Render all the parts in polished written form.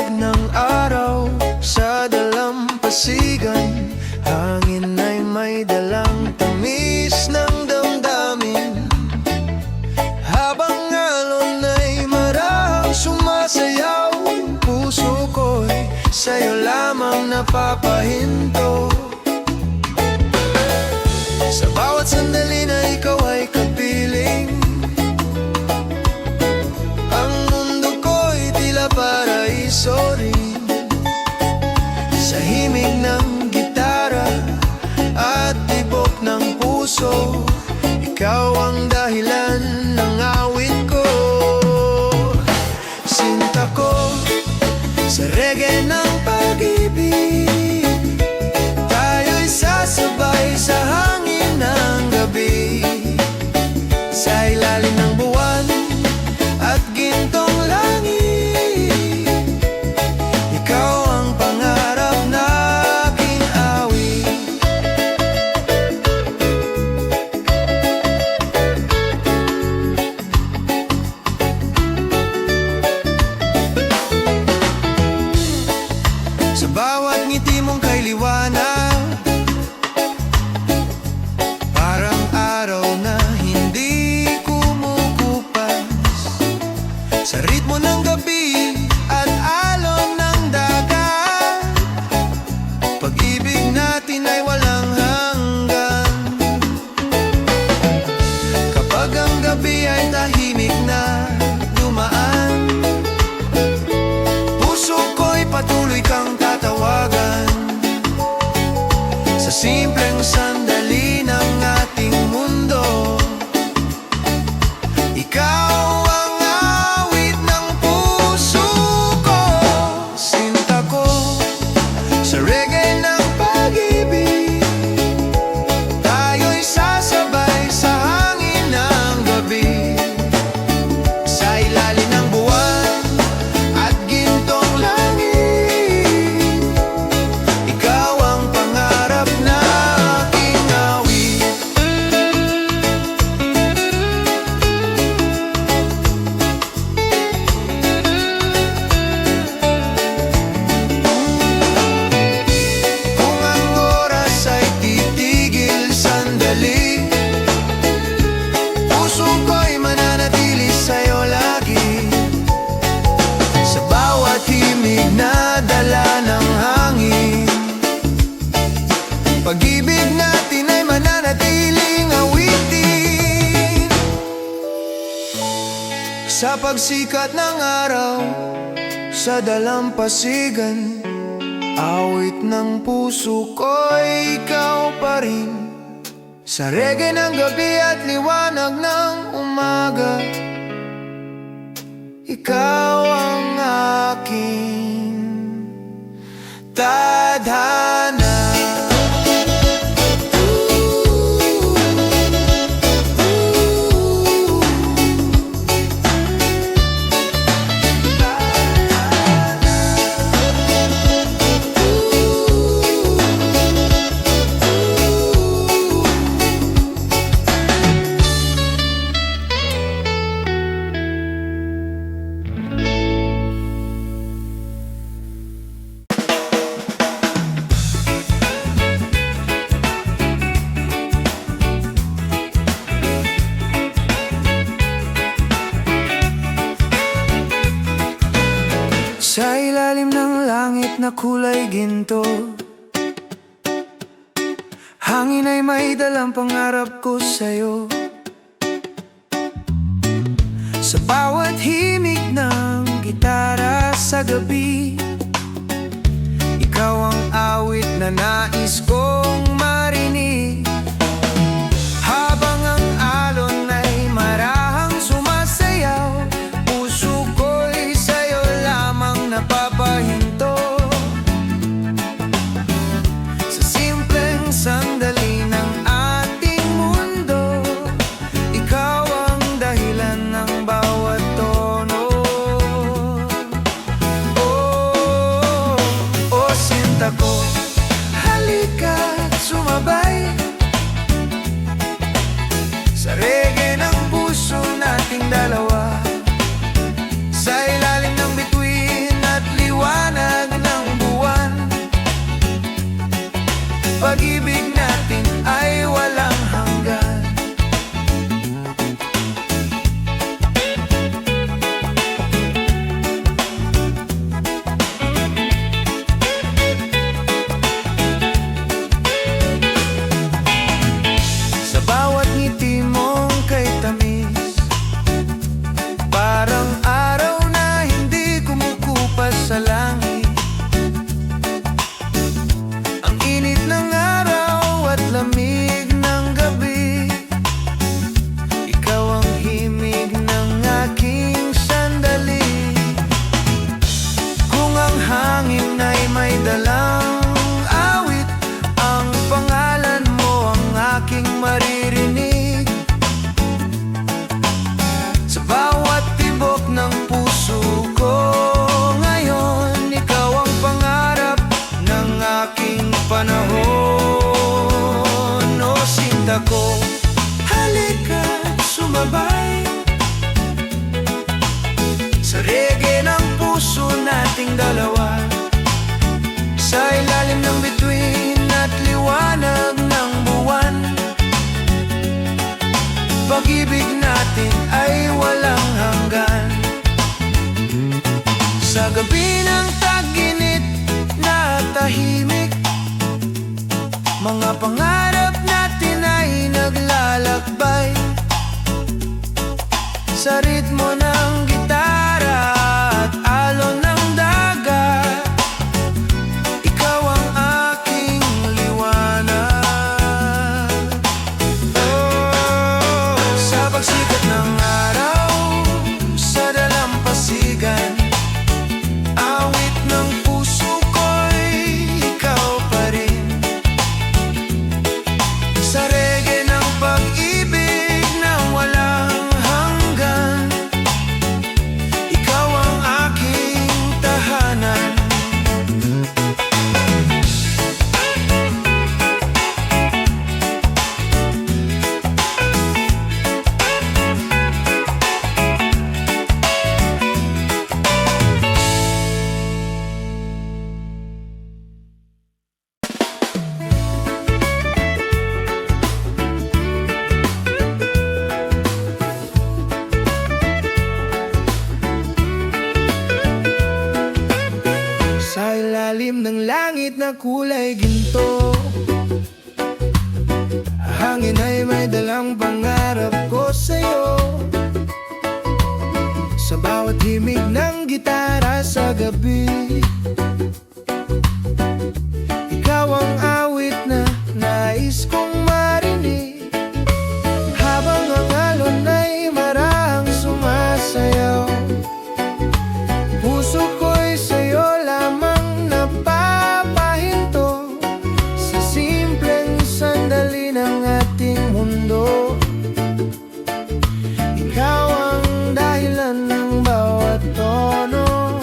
ng araw sa dalampasigan, hangin ay may dalang tamis ng damdamin. Habang alon ay marahang sumasayaw, puso ko'y sa'yo lamang napapahinto. Sa bawat sandali na ikaw ay kapiling, ang mundo ko'y tila paraiso rin. Sa himig ng gitara at tibok ng puso, ikaw ang dahilan ng awit ko. Sinta ko sa reggae ng pag-ibig, tayo'y sasabay sa hangin ng gabi. Sa ilalim ng buwan at gintong langit, ikaw ang pangarap na aking awit. Sa bawat ngiti mong kay liwanag, parang araw na hindi kumukupas. Sa ritmo ng gabi at alon ng dagat, pag-ibig natin ay walang hanggan. Kapag ang gabi ay tahimik na dumaan, puso ko'y patuloy kang tatawagan. Sa simpleng sandali ng ating mundo, ikaw ang awit ng puso ko. Sinta ko sa reggae ng pag-ibig, tayo'y sasabay sa hangin ng gabi. Sa ilalim ng buwan at gintong langit, ikaw ang pangarap na aking awit. Kung ang oras ay titigil sandali, puso ko'y mananatili sa'yo lagi. Sa bawat himig na dala ng hangin, pag-ibig natin ay mananatiling awitin. Sa pagsikat ng araw sa dalampasigan, awit ng puso ko'y ikaw pa rin. Sa reggae ng gabi at liwanag ng umaga, ikaw ang aking tadhana. Sa ilalim ng langit na kulay ginto, hangin ay may dalang pangarap ko sa'yo. Sa bawat himig ng gitara sa gabi, ikaw ang awit na nais kong marinig. Habang ang alon ay marahang sumasayaw, puso ko'y sa'yo lamang napapahinto. Sa simpleng sandali ng ating mundo, ikaw ang dahilan ng bawat tono. Oh, oh, sinta ko, halika't sumabay sa reggae ng puso nating dalawa. Sa ilalim ng bituin at liwanag, dalawa. Sa ilalim ng bituin at liwanag ng buwan, pag-ibig natin ay walang hanggan. Sa gabi ng tag-init na tahimik, mga pangarap natin ay naglalakbay sa ritmo ng gitara at alon ng dagat. Ikaw ang aking liwanag. Oh, sa pagsikat ng araw, sa dalampasigan, awit ng puso ko'y ikaw pa rin. Sa reggae ng pag-ibig na walang hanggan, ikaw ang aking tahanan. Sa ilalim ng langit na kulay ginto, hangin ay may dalang pangarap ko sa'yo. Sa bawat himig ng gitara sa gabi, ikaw ang awit na nais kong marinig, habang ang alon ay marahang sumasayaw. Puso ko'y sa'yo lamang napapahinto, sa simpleng sandali ng ating mundo. Ikaw ang dahilan ng bawat tono.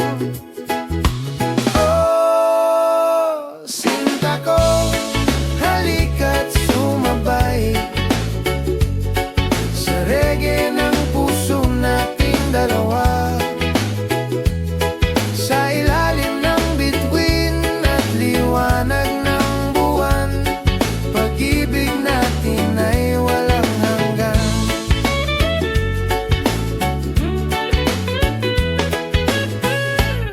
Oh, sinta ko, halika't sumabay sa reggae ng puso nating dalawa. Sa ilalim ng bituin at liwanag ng buwan, pag-ibig natin ay walang hanggan.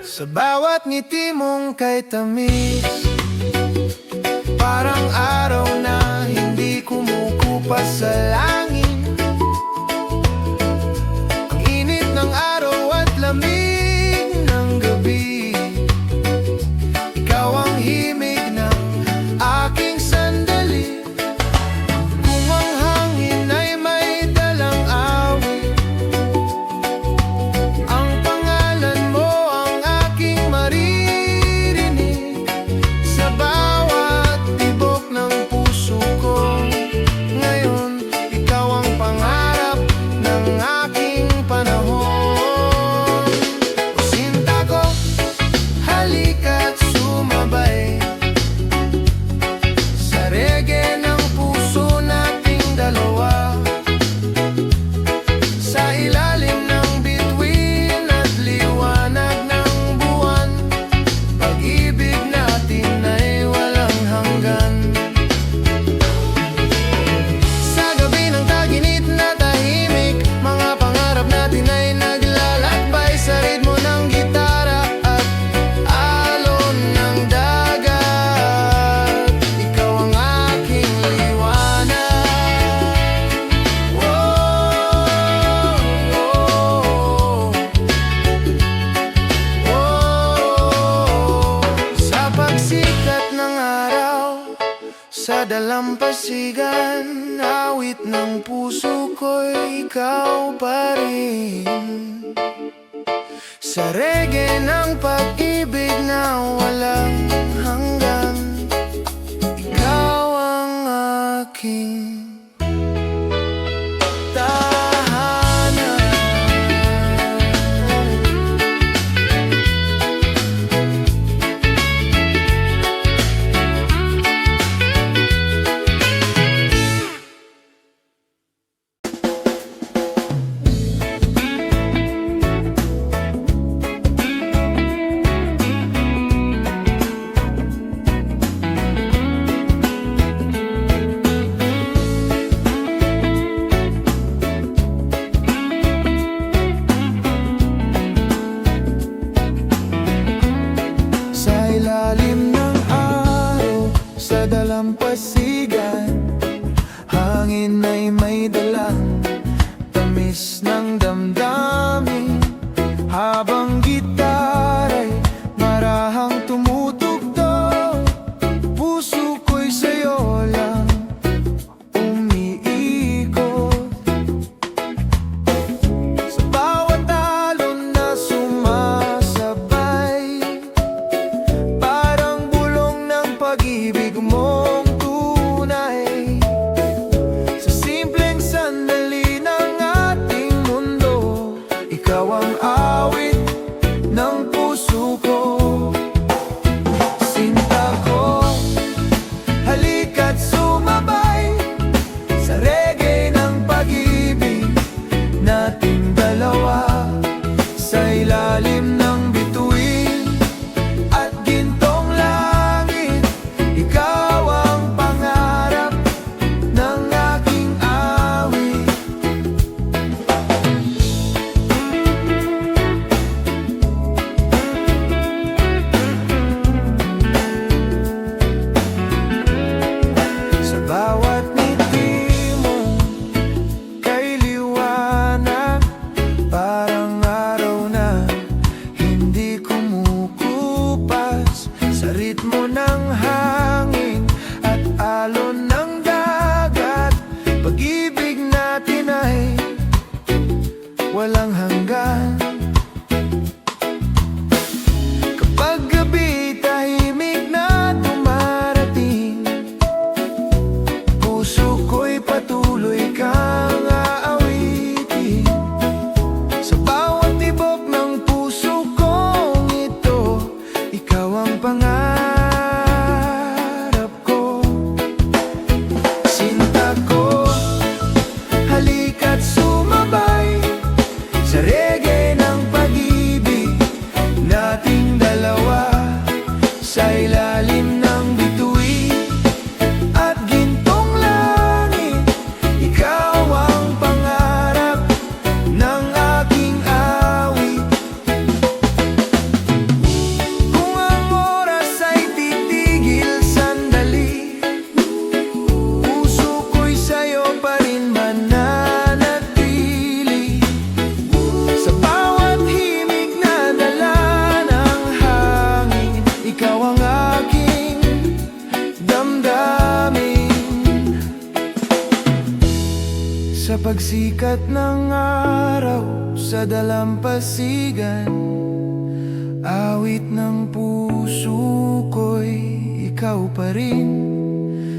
Sa bawat ngiti mong kay tamis, parang araw na hindi kumukupas sa langit. Ang init ng araw at lamig ng gabi, ikaw ang himig ng aking sandali. Kung ang hangin ay may dalang awit, ang pangalan mo ang aking maririnig. Sa bawat tibok ng puso ko ngayon, ikaw ang pangarap ng aking panahon. O sinta ko, halika't sumabay sa reggae ng puso nating dalawa. Sa ilalim ng bituin at liwanag ng buwan, pag-ibig natin ay walang hanggan. Sa gabi ng tag-init na tahimik, mga pangarap natin ay naglalakbay sa ritmo ng gitara at alon ng dagat. Ikaw ang aking liwanag. Oh, sa pagsikat ng araw, sa dalampasigan, awit ng puso ko'y ikaw pa rin. Sa reggae ng pag-ibig na walang hanggan, ikaw ang aking tahanan. dalampasigan. Hangin ay may dalang tamis ng damdamin, habang gitara'y marahang tumutugtog. Puso ko'y sa'yo lang umiikot. Sa bawat alon na sumasabay, parang bulong ng pag-ibig mong tunay. Sa simpleng sandali ng ating mundo, ikaw ang awit ng puso ko. Sinta ko, halika't sumabay sa reggae ng pag-ibig nating dalawa. Sa ilalim ng bituin at gintong langit, ikaw ang pangarap ng aking awit. Sa bawat ngiti mo kay liwanag, parang araw na hindi kumukupas. Sa ritmo ng hangin at alon ng dagat, pag-ibig natin ay walang hanggan. Kapag gabi tahimik na dumarating, puso ko'y patuloy kang aawitin. Sa bawat tibok ng puso kong ito, ikaw ang pangarap ko. Sinta ko, halika't sumabay sa reggae ng pag-ibig nating dalawa. Sa ilalim ng bituin at gintong langit, ikaw ang pangarap ng aking awit. Kung ang oras ay titigil sandali, puso ko'y sa'yo pa rin mananatili. Sa bawat himig na dala ng hangin, ikaw ang aking damdamin. Sa pagsikat ng araw sa dalampasigan, awit ng puso ko'y ikaw pa rin.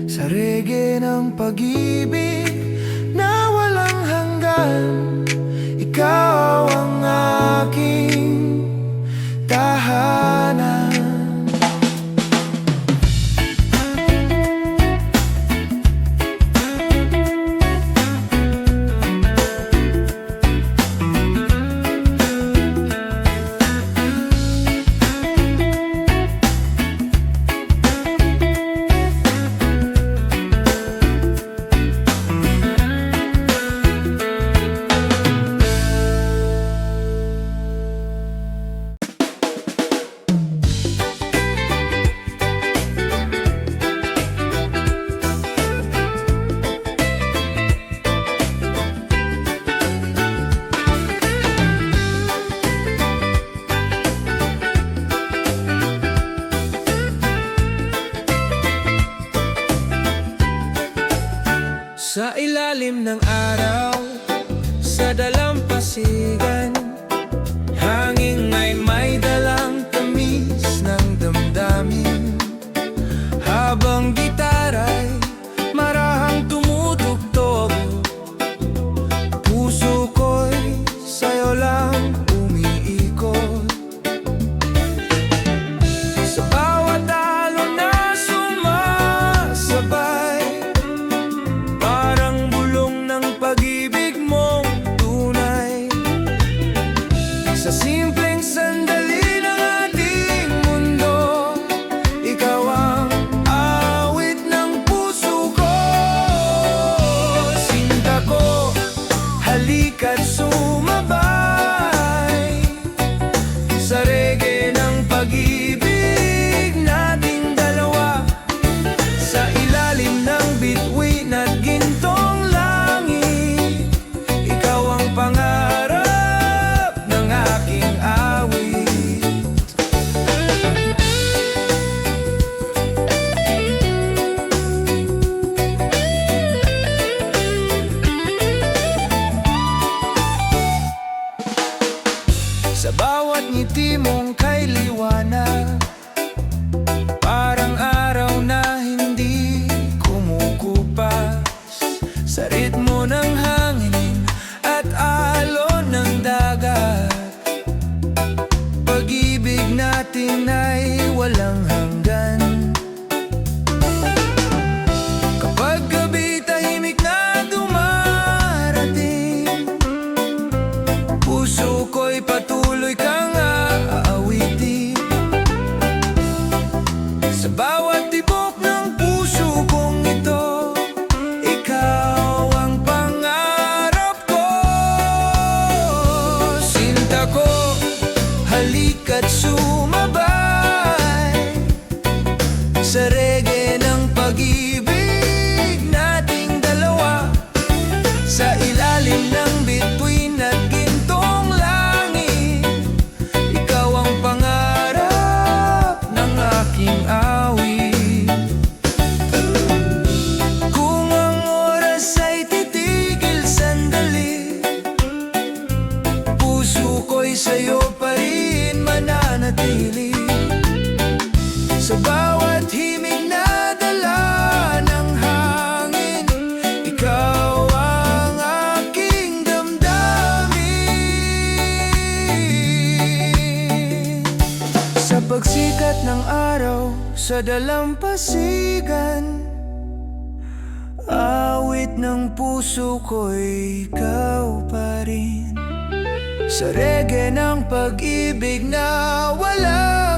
Sa reggae ng pag-ibig na walang hanggan, ikaw ang aking tahanan. Sa ilalim ng araw, sa dalampasigan, hangin ay may dalang tamis ng damdamin, habang gitara'y marahang tumutugtog. Puso ko'y sa'yo lang umiikot. Sa bawat alon na sumasabay, parang bulong ng pag-ibig mong tunay. walang hanggan. Kapag gabi tahimik na dumarating, puso ko'y patuloy kang aawitin. Sa bawat tibok ng puso kong ito, ikaw ang pangarap ko. Sinta ko, halika't sumabay sa reggae ng pag-ibig nating dalawa. Sa ilalim ng bituin at gintong langit, ikaw ang pangarap ng aking awit. Kung ang oras ay titigil sandali, puso ko'y sa'yo pa rin mananatili. Sa bawat himig na dala ng hangin, ikaw ang aking damdamin. Sa pagsikat ng araw, sa dalampasigan, awit ng puso ko'y ikaw pa rin. Sa reggae ng pag-ibig na wala